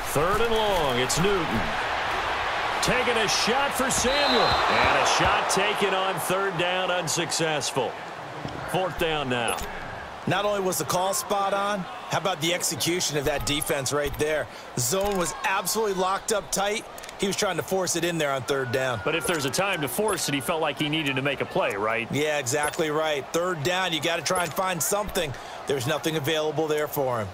Third and long. It's Newton. Taking a shot for Samuel. And a shot taken on third down, unsuccessful. Fourth down now. Not only was the call spot on, how about the execution of that defense right there? The zone was absolutely locked up tight. He was trying to force it in there on third down. But if there's a time to force it, he felt like he needed to make a play, right? Yeah, exactly right. Third down, you got to try and find something. There's nothing available there for him.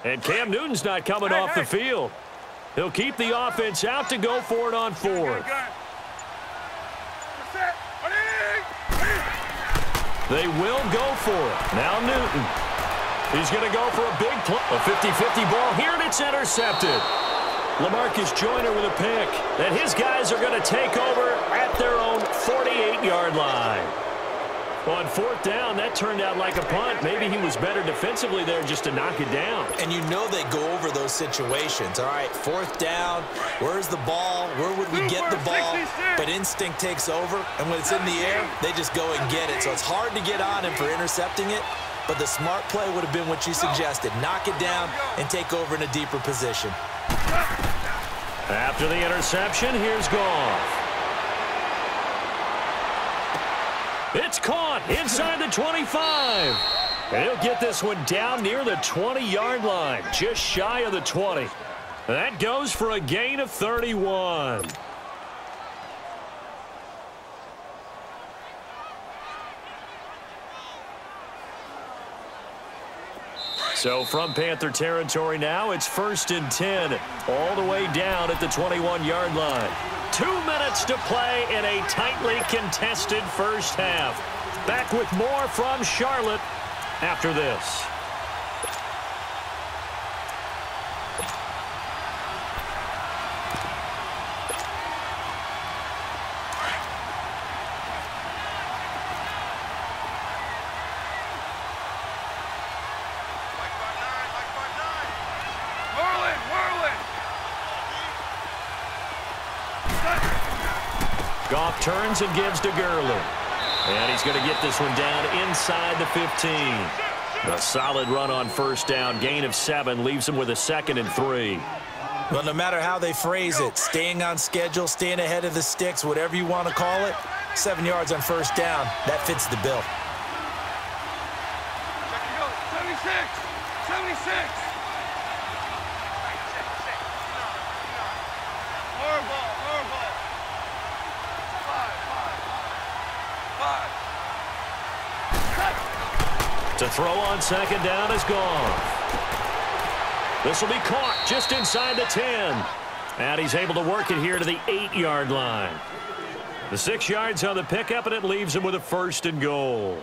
And Cam Newton's not coming off the field. He'll keep the offense out to go for it on fourth. They will go for it. Now Newton. He's going to go for a big play. A 50-50 ball here, and it's intercepted. LaMarcus Joyner with a pick. And his guys are going to take over at their own 48-yard line. On fourth down, that turned out like a punt. Maybe he was better defensively there just to knock it down. And you know they go over those situations. All right, fourth down, where's the ball? Where would we get the ball? But instinct takes over, and when it's in the air, they just go and get it. So it's hard to get on him for intercepting it, but the smart play would have been what you suggested. Knock it down and take over in a deeper position. After the interception, here's Goff. It's caught inside the 25. And he'll get this one down near the 20-yard line, just shy of the 20. That goes for a gain of 31. So from Panther territory now, it's 1st and 10, all the way down at the 21-yard line. 2 minutes to play in a tightly contested first half. Back with more from Charlotte after this. Goff turns and gives to Gurley. And he's going to get this one down inside the 15. A solid run on first down. Gain of 7 leaves him with a 2nd and 3. Well, no matter how they phrase it, staying on schedule, staying ahead of the sticks, whatever you want to call it, 7 yards on first down, that fits the bill. 76. To throw on second down is Goff. This will be caught just inside the 10. And he's able to work it here to the 8-yard line. The 6 yards on the pickup, and it leaves him with a 1st and goal.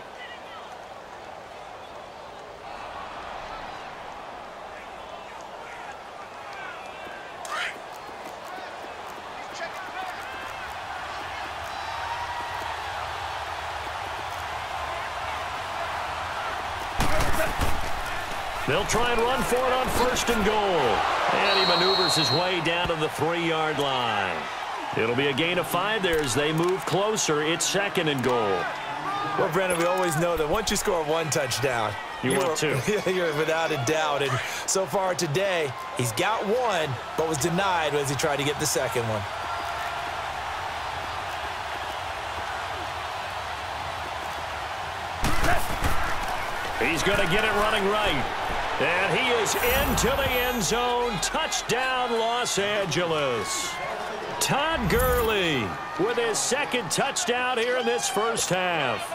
They'll try and run for it on 1st and goal. And he maneuvers his way down to the 3-yard line. It'll be a gain of 5 there as they move closer. It's 2nd and goal. Well, Brendan, we always know that once you score 1 touchdown, you want 2. You're without a doubt. And so far today, he's got 1, but was denied as he tried to get the 2nd one. He's going to get it running right. And he is into the end zone. Touchdown, Los Angeles. Todd Gurley with his 2nd touchdown here in this first half.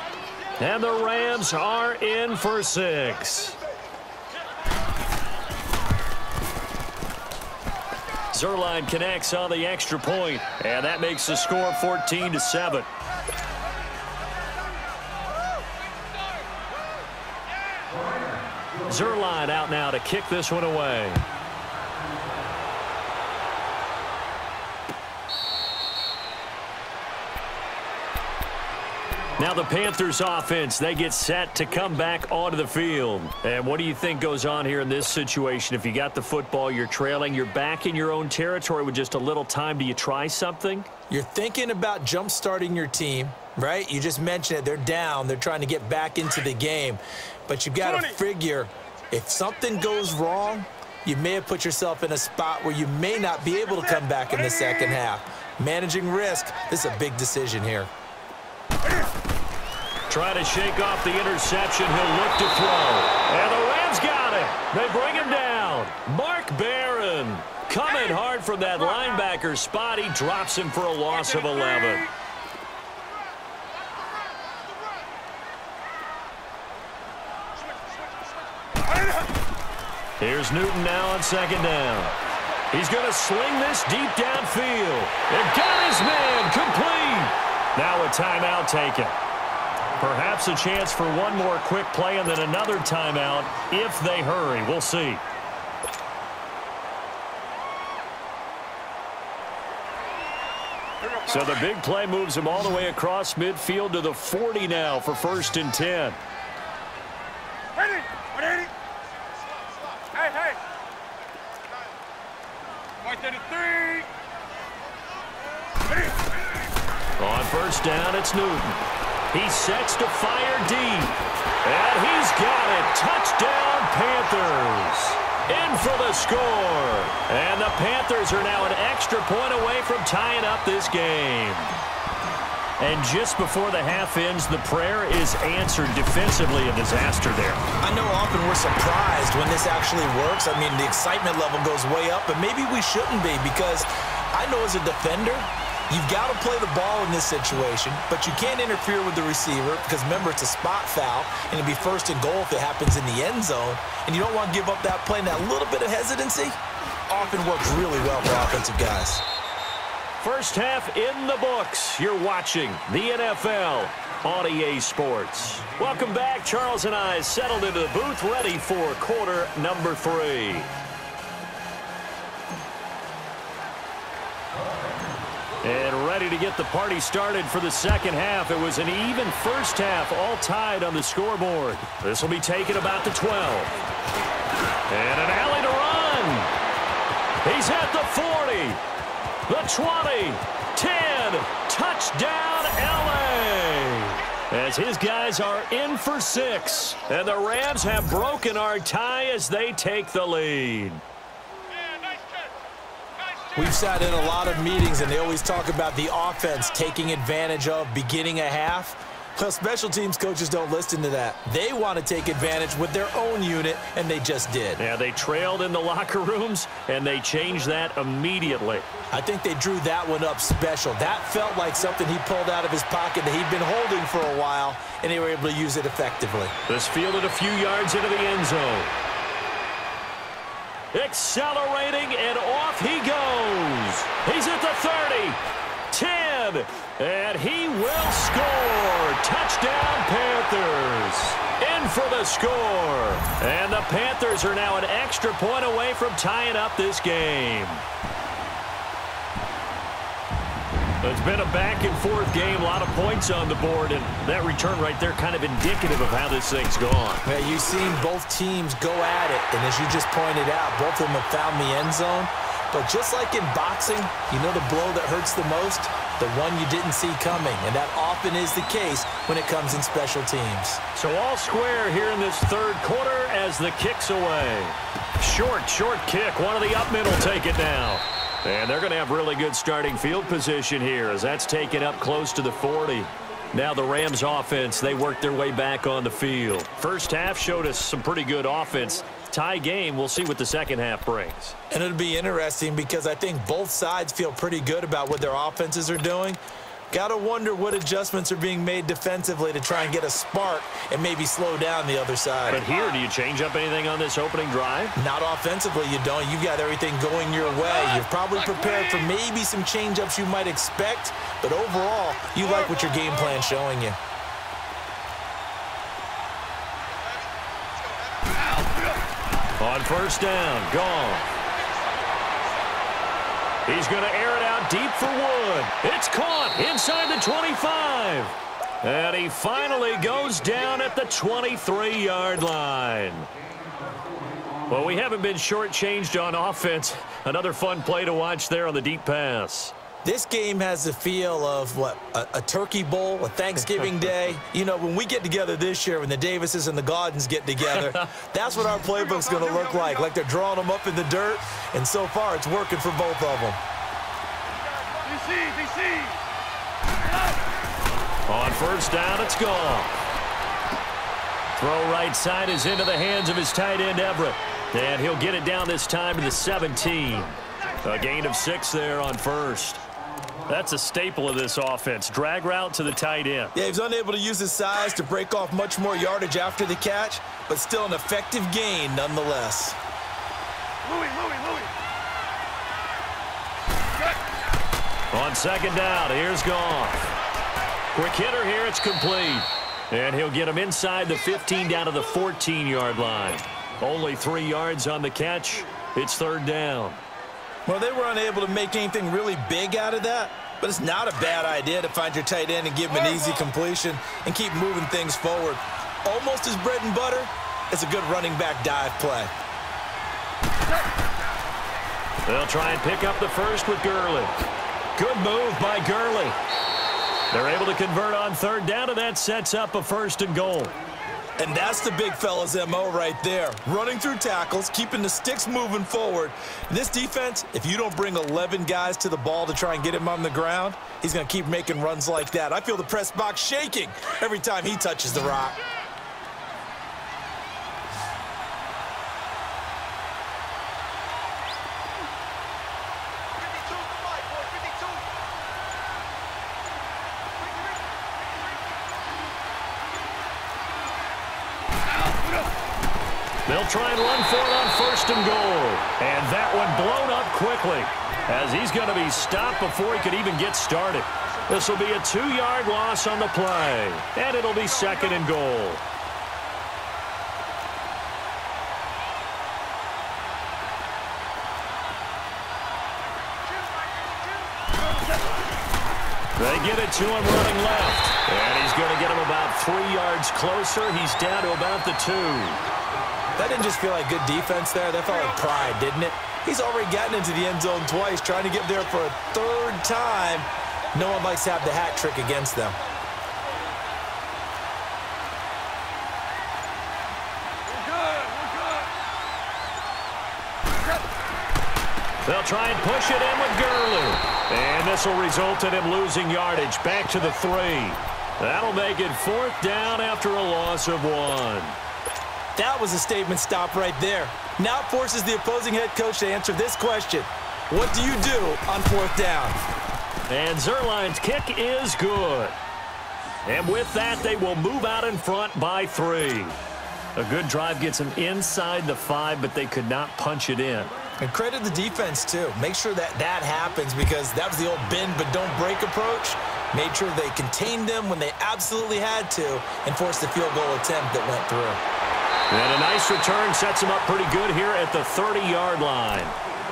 And the Rams are in for 6. Zerline connects on the extra point, and that makes the score 14-7. Zerline out now to kick this one away. Now the Panthers offense, they get set to come back onto the field. And what do you think goes on here in this situation? If you got the football, you're trailing, you're back in your own territory with just a little time. Do you try something? You're thinking about jump-starting your team, right? You just mentioned it. They're down. They're trying to get back into the game. But you've got to figure if something goes wrong, you may have put yourself in a spot where you may not be able to come back in the second half. Managing risk, this is a big decision here. Try to shake off the interception. He'll look to throw. And the Rams got it. They bring him down. Mark Barron coming hard from that linebacker spot. He drops him for a loss of 11. Here's Newton now on second down. He's going to sling this deep downfield. And got his man complete. Now a timeout taken. Perhaps a chance for one more quick play and then another timeout if they hurry. We'll see. So the big play moves him all the way across midfield to the 40 now for 1st and 10. Hey. 133. On 1st down, it's Newton. He sets to fire deep. And he's got it. Touchdown, Panthers. In for the score. And the Panthers are now an extra point away from tying up this game. And just before the half ends, the prayer is answered defensively. A disaster there. I know often we're surprised when this actually works. I mean, the excitement level goes way up, but maybe we shouldn't be because I know as a defender, you've got to play the ball in this situation, but you can't interfere with the receiver because, remember, it's a spot foul, and it'll be 1st and goal if it happens in the end zone, and you don't want to give up that play. And that little bit of hesitancy often works really well for offensive guys. First half in the books. You're watching the NFL on EA Sports. Welcome back. Charles and I settled into the booth, ready for quarter number 3. And ready to get the party started for the second half. It was an even first half, all tied on the scoreboard. This will be taken about the 12. And an alley to run. He's at the 40. The 20, 10, touchdown LA. As his guys are in for 6. And the Rams have broken our tie as they take the lead. We've sat in a lot of meetings, and they always talk about the offense taking advantage of beginning a half. Well, special teams coaches don't listen to that. They want to take advantage with their own unit, and they just did. Yeah, they trailed in the locker rooms, and they changed that immediately. I think they drew that one up special. That felt like something he pulled out of his pocket that he'd been holding for a while, and they were able to use it effectively. This fielded a few yards into the end zone. Accelerating, and off he goes. He's at the 30, 10, and he will score. Touchdown, Panthers. In for the score. And the Panthers are now an extra point away from tying up this game. It's been a back-and-forth game, a lot of points on the board, and that return right there kind of indicative of how this thing's gone. Yeah, you've seen both teams go at it, and as you just pointed out, both of them have found the end zone. But just like in boxing, you know the blow that hurts the most? The one you didn't see coming, and that often is the case when it comes in special teams. So all square here in this third quarter as the kick's away. Short kick. One of the up middle take it now. And they're going to have really good starting field position here as that's taken up close to the 40. Now the Rams offense, they work their way back on the field. First half showed us some pretty good offense. Tie game, we'll see what the second half brings. And it'll be interesting because I think both sides feel pretty good about what their offenses are doing. Got to wonder what adjustments are being made defensively to try and get a spark and maybe slow down the other side. But here, do you change up anything on this opening drive? Not offensively, you don't. You've got everything going your way. You're probably prepared for maybe some change-ups you might expect, but overall, you like what your game plan's showing you. On first down, gone. He's going to air it out deep for Wood. It's caught inside the 25. And he finally goes down at the 23-yard line. Well, we haven't been shortchanged on offense. Another fun play to watch there on the deep pass. This game has the feel of, what, a turkey bowl, a Thanksgiving day. You know, when we get together this year, when the Davises and the Gaudens get together, that's what our playbook's going to look like they're drawing them up in the dirt, and so far it's working for both of them. On first down, it's gone. Throw right side is into the hands of his tight end, Everett. And he'll get it down this time to the 17. A gain of 6 there on first. That's a staple of this offense. Drag route to the tight end. Yeah, he's unable to use his size to break off much more yardage after the catch, but still an effective gain nonetheless. Louis. On second down, here's Goff. Quick hitter here, it's complete. And he'll get him inside the 15 down to the 14-yard line. Only 3 yards on the catch. It's third down. Well, they were unable to make anything really big out of that, but it's not a bad idea to find your tight end and give him an easy completion and keep moving things forward. Almost his bread and butter. It's a good running back dive play. They'll try and pick up the first with Gurley. Good move by Gurley. They're able to convert on third down, and that sets up a first and goal. And that's the big fella's MO right there. Running through tackles, keeping the sticks moving forward. This defense, if you don't bring 11 guys to the ball to try and get him on the ground, he's going to keep making runs like that. I feel the press box shaking every time he touches the rock. They'll try and run for it on first and goal. And that one blown up quickly as he's going to be stopped before he could even get started. This will be a 2-yard loss on the play. And it'll be second and goal. They get it to him running left. And he's going to get him about 3 yards closer. He's down to about the 2. That didn't just feel like good defense there. That felt like pride, didn't it? He's already gotten into the end zone twice, trying to get there for a 3rd time. No one likes to have the hat trick against them. They'll try and push it in with Gurley. And this will result in him losing yardage back to the 3. That'll make it 4th down after a loss of 1. That was a statement stop right there. Now it forces the opposing head coach to answer this question. What do you do on 4th down? And Zuerlein's kick is good. And with that, they will move out in front by 3. A good drive gets them inside the 5, but they could not punch it in. And credit the defense, too. Make sure that happens because that was the old bend but don't break approach. Made sure they contained them when they absolutely had to and forced the field goal attempt that went through. And a nice return sets them up pretty good here at the 30-yard line.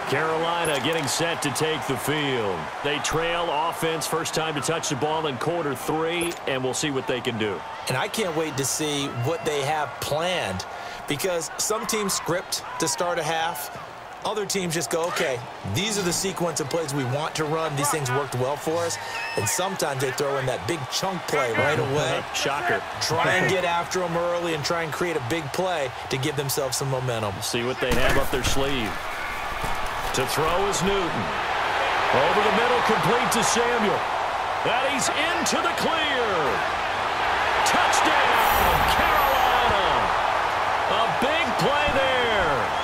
Carolina getting set to take the field. They trail offense first time to touch the ball in quarter 3, and we'll see what they can do. And I can't wait to see what they have planned because some teams script to start a half. Other teams just go, okay, these are the sequence of plays we want to run. These things worked well for us. And sometimes they throw in that big chunk play right away. Shocker. Try and get after them early and try and create a big play to give themselves some momentum. See what they have up their sleeve. To throw is Newton. Over the middle, complete to Samuel. And he's into the clear. Touchdown, Carolina. A big play there.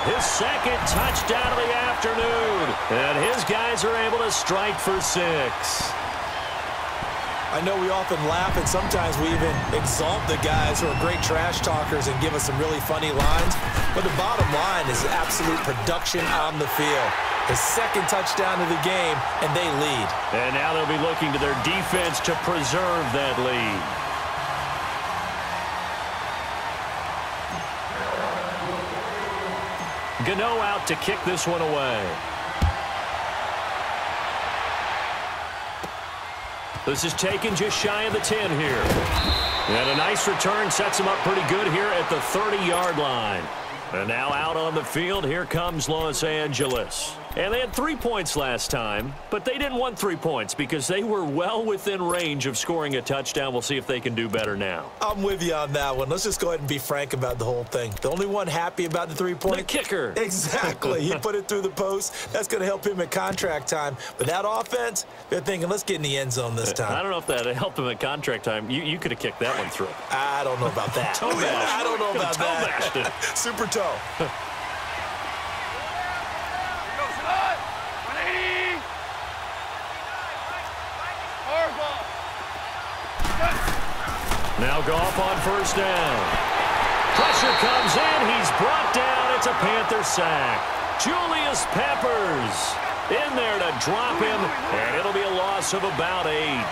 His 2nd touchdown of the afternoon. And his guys are able to strike for 6. I know we often laugh, and sometimes we even exalt the guys who are great trash talkers and give us some really funny lines. But the bottom line is absolute production on the field. His 2nd touchdown of the game, and they lead. And now they'll be looking to their defense to preserve that lead. Gano out to kick this one away. This is taken just shy of the 10 here. And a nice return sets him up pretty good here at the 30-yard line. And now out on the field, here comes Los Angeles. And they had 3 points last time, but they didn't want 3 points because they were well within range of scoring a touchdown. We'll see if they can do better now. I'm with you on that one. Let's just go ahead and be frank about the whole thing. The only one happy about the 3-point? The kicker. Exactly. He put it through the post. That's going to help him at contract time. But that offense, they're thinking, let's get in the end zone this time. I don't know if that helped him at contract time. You could have kicked that one through. I don't know about that. I don't know about that. Super toe. Now Goff on first down. Pressure comes in. He's brought down. It's a Panther sack. Julius Peppers in there to drop him, and it'll be a loss of about 8.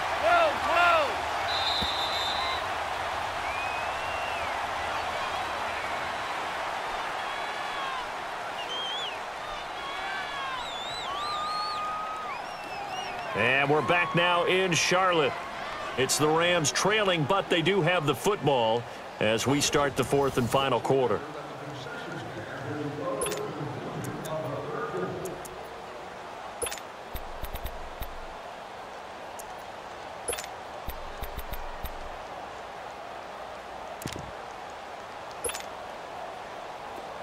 And we're back now in Charlotte. It's the Rams trailing, but they do have the football as we start the 4th and final quarter.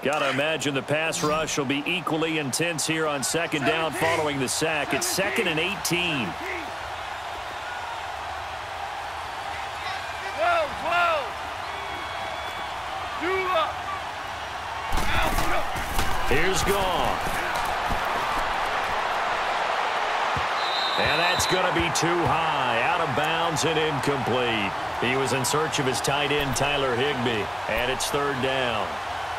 Gotta imagine the pass rush will be equally intense here on 2nd down following the sack. It's 2nd and 18. Here's Goff. And that's going to be too high. Out of bounds and incomplete. He was in search of his tight end, Tyler Higbee. And it's 3rd down.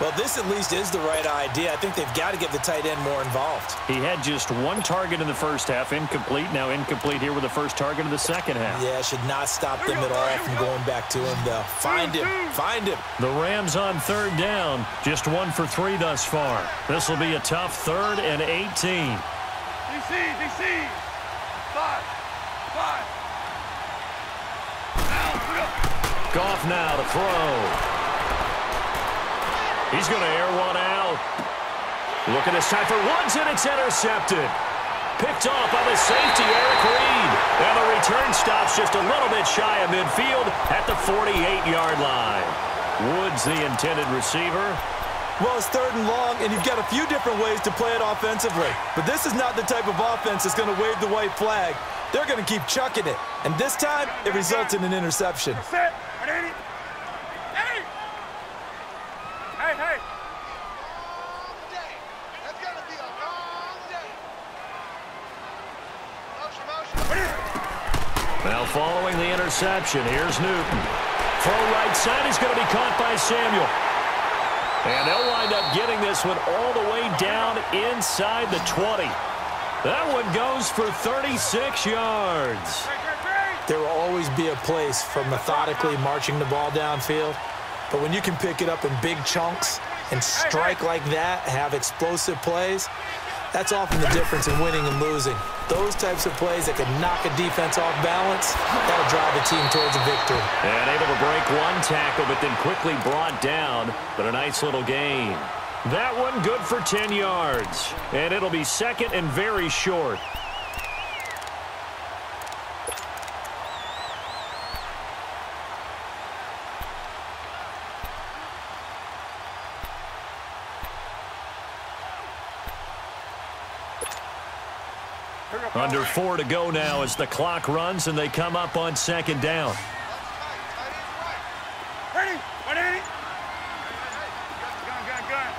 Well, this at least is the right idea. I think they've got to get the tight end more involved. He had just 1 target in the first half, incomplete. Now incomplete here with the first target of the second half. Yeah, should not stop them at all from going back to him, though. Find him. Find him. The Rams on 3rd down, just 1 for 3 thus far. This will be a tough 3rd and 18. DC. 5. Goff now to throw. He's going to air one out. Looking this time for Woods, and it's intercepted. Picked off by the safety, Eric Reed. And the return stops just a little bit shy of midfield at the 48-yard line. Woods, the intended receiver. Well, it's 3rd and long, and you've got a few different ways to play it offensively. But this is not the type of offense that's going to wave the white flag. They're going to keep chucking it. And this time, it results in an interception. Now following the interception, here's Newton. Throw right side is going to be caught by Samuel. And they'll wind up getting this one all the way down inside the 20. That one goes for 36 yards. There will always be a place for methodically marching the ball downfield. But when you can pick it up in big chunks and strike like that, have explosive plays, that's often the difference in winning and losing. Those types of plays that can knock a defense off balance, that'll drive a team towards a victory. And able to break 1 tackle, but then quickly brought down. But a nice little gain. That one good for 10 yards. And it'll be 2nd and very short. Under 4 to go now as the clock runs and they come up on 2nd down. Ready? Gun.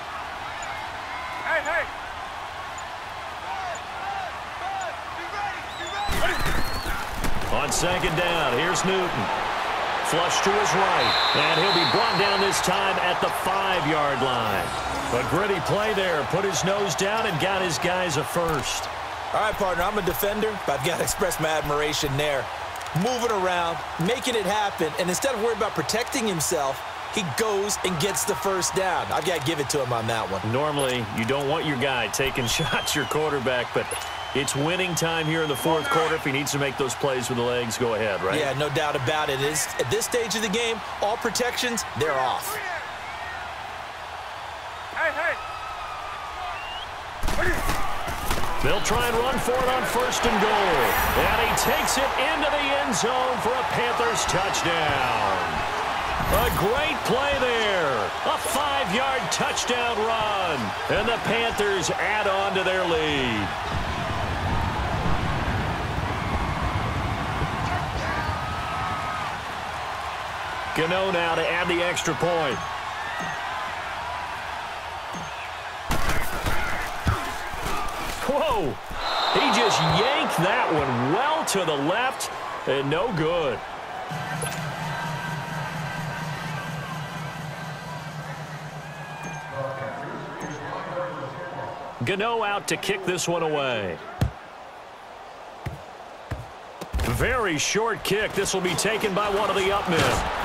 Hey. On 2nd down, here's Newton. Flush to his right, and he'll be brought down this time at the 5-yard line. A gritty play there, put his nose down and got his guys a first. All right, partner, I'm a defender, but I've got to express my admiration there. Moving around, making it happen, and instead of worrying about protecting himself, he goes and gets the first down. I've got to give it to him on that one. Normally, you don't want your guy taking shots, your quarterback, but It's winning time here in the fourth quarter. If he needs to make those plays with the legs, go ahead, right? Yeah, no doubt about it. At this stage of the game, all protections, they're off. Hey. They'll try and run for it on first and goal. And he takes it into the end zone for a Panthers touchdown. A great play there. A 5-yard touchdown run. And the Panthers add on to their lead. Gano now to add the extra point. Whoa! He just yanked that one well to the left, and no good. Gano out to kick this one away. Very short kick. This will be taken by one of the up men.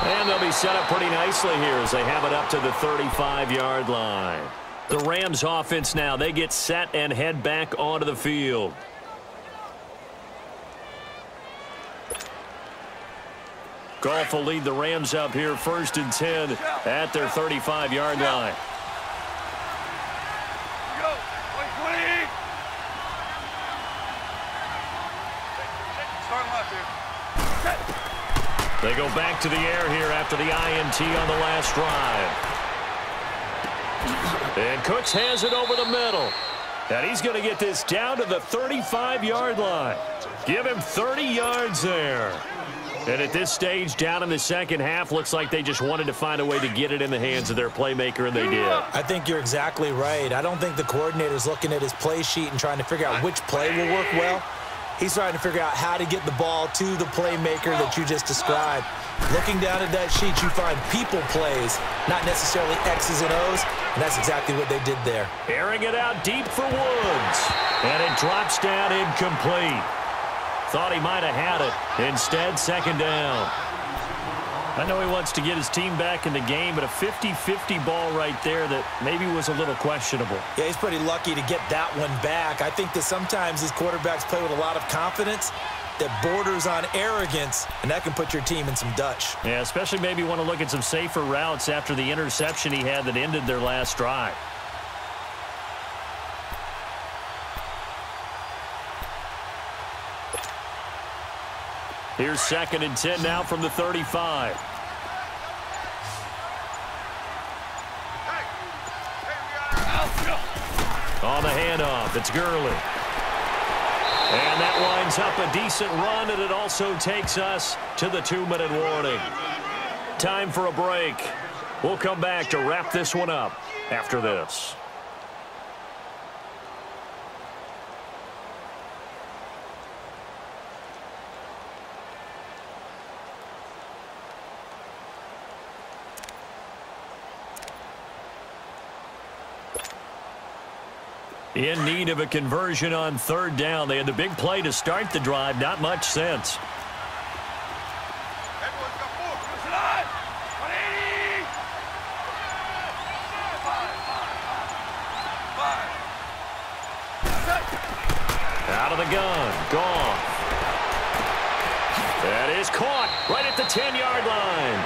And they'll be set up pretty nicely here as they have it up to the 35-yard line. The Rams offense now, they get set and head back onto the field. Goff will lead the Rams up here first and 10 at their 35-yard line. Go. 20. Start left here. They go back to the air here after the INT on the last drive. And Cooks has it over the middle. And he's going to get this down to the 35-yard line. Give him 30 yards there. And at this stage, down in the second half, looks like they just wanted to find a way to get it in the hands of their playmaker, and they did. I think you're exactly right. I don't think the coordinator's looking at his play sheet and trying to figure out which play will work well. He's trying to figure out how to get the ball to the playmaker that you just described. Looking down at that sheet, you find people plays, not necessarily X's and O's, and that's exactly what they did there. Airing it out deep for Woods, and it drops down incomplete. Thought he might have had it. Instead, second down. I know he wants to get his team back in the game, but a 50-50 ball right there that maybe was a little questionable. Yeah, he's pretty lucky to get that one back. I think that sometimes these quarterbacks play with a lot of confidence that borders on arrogance, and that can put your team in some Dutch. Yeah, especially maybe want to look at some safer routes after the interception he had that ended their last drive. Here's second and 10 now from the 35. On the handoff, it's Gurley. And that winds up a decent run, and it also takes us to the 2-minute warning. Time for a break. We'll come back to wrap this one up after this. In need of a conversion on third down. They had the big play to start the drive. Not much sense. Out of the gun. Gone. That is caught right at the 10-yard line.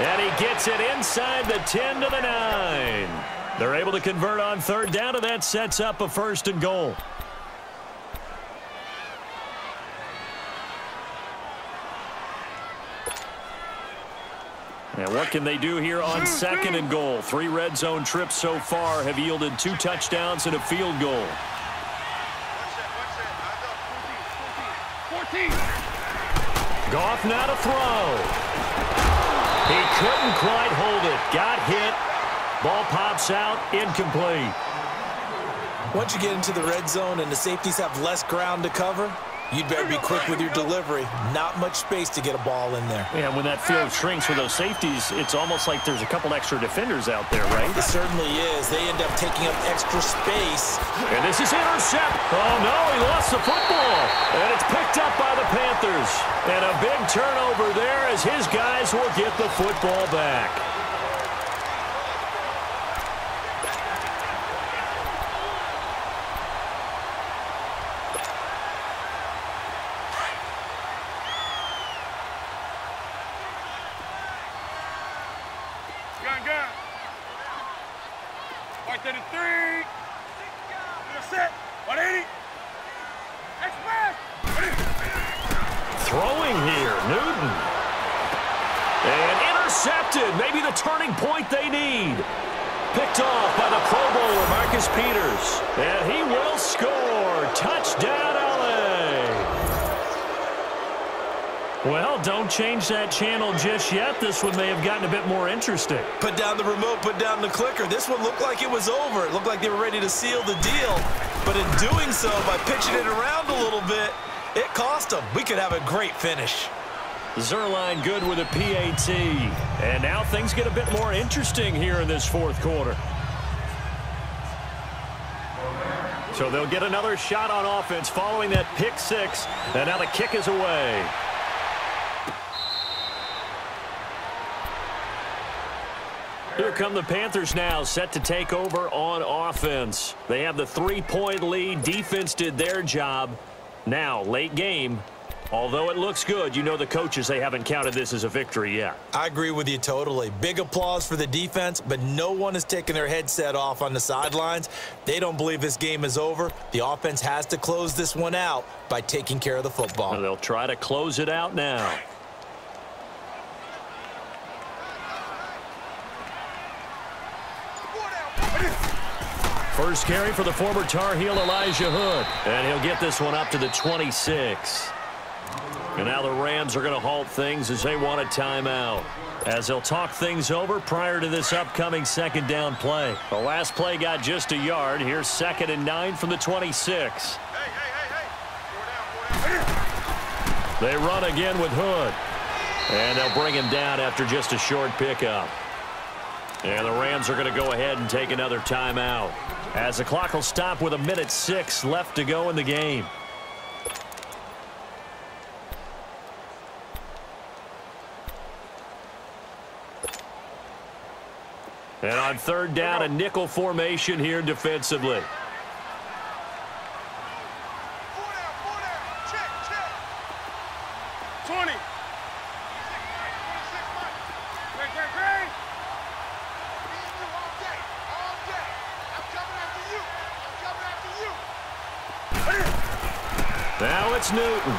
And he gets it inside the 10 to the 9. They're able to convert on third down, and that sets up a first and goal. And what can they do here on second and goal? 3 red zone trips so far have yielded 2 touchdowns and a field goal. 14. Goff now to throw. He couldn't quite hold it. Got hit. Ball pops out, incomplete. Once you get into the red zone and the safeties have less ground to cover, you'd better be quick with your delivery. Not much space to get a ball in there. Yeah, when that field shrinks with those safeties, it's almost like there's a couple extra defenders out there, right? It certainly is. They end up taking up extra space. And this is intercept. Oh, no, he lost the football. And it's picked up by the Panthers. And a big turnover there as his guys will get the football back. gun. White 33. Set. 180. Express. Throwing here, Newton. And intercepted. Maybe the turning point they need. Picked off by the Pro Bowler, Marcus Peters. And he will score. Touchdown, LA. Well, don't change that channel just yet. This one may have gotten a bit more interesting. Put down the remote, put down the clicker. This one looked like it was over. It looked like they were ready to seal the deal. But in doing so, by pitching it around a little bit, it cost them. We could have a great finish. Zerline good with a PAT. And now things get a bit more interesting here in this fourth quarter. So they'll get another shot on offense following that pick six. And now the kick is away. Here come the Panthers now, set to take over on offense. They have the 3-point lead. Defense did their job. Now, late game. Although it looks good, you know the coaches, they haven't counted this as a victory yet. I agree with you totally. Big applause for the defense, but no one is taking their headset off on the sidelines. They don't believe this game is over. The offense has to close this one out by taking care of the football. And they'll try to close it out now. First carry for the former Tar Heel Elijah Hood. And he'll get this one up to the 26. And now the Rams are going to halt things as they want a timeout. As they'll talk things over prior to this upcoming second down play. The last play got just a yard. Here's 2nd and 9 from the 26. They run again with Hood. And they'll bring him down after just a short pickup. And the Rams are going to go ahead and take another timeout. As the clock will stop with 1:06 left to go in the game. And on 3rd down, a nickel formation here defensively. Check. 20. Great. Now it's Newton.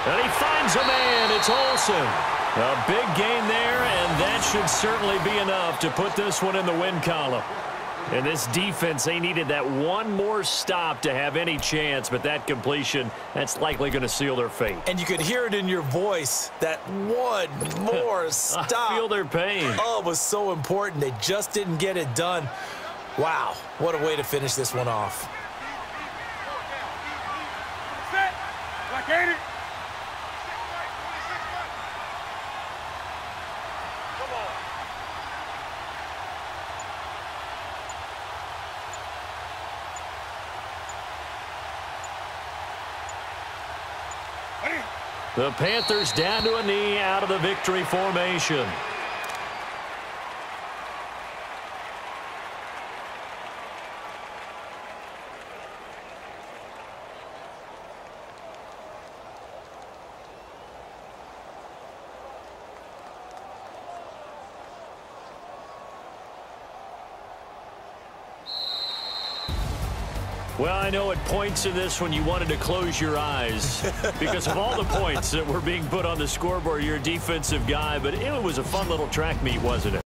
And he finds a man. It's Olsen. A big gain there, and that should certainly be enough to put this one in the win column. And this defense, they needed that one more stop to have any chance, but that completion, that's likely going to seal their fate. And you could hear it in your voice, that one more stop. I feel their pain. Oh, it was so important. They just didn't get it done. Wow, what a way to finish this one off. Set. Like 80. The Panthers down to a knee out of the victory formation. Well, I know at points in this when you wanted to close your eyes because of all the points that were being put on the scoreboard. You're a defensive guy, but it was a fun little track meet, wasn't it?